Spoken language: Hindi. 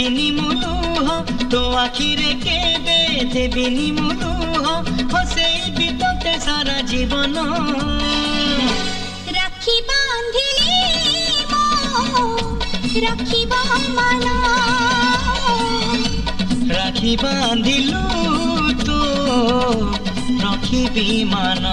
देबिनी मुलुह तो आखिरे केबे देबिनी मुलुह हसेबी तोते सारा जीवन राखी बांधिली राखी मन राखी बांधिलु तो रखिबी मान।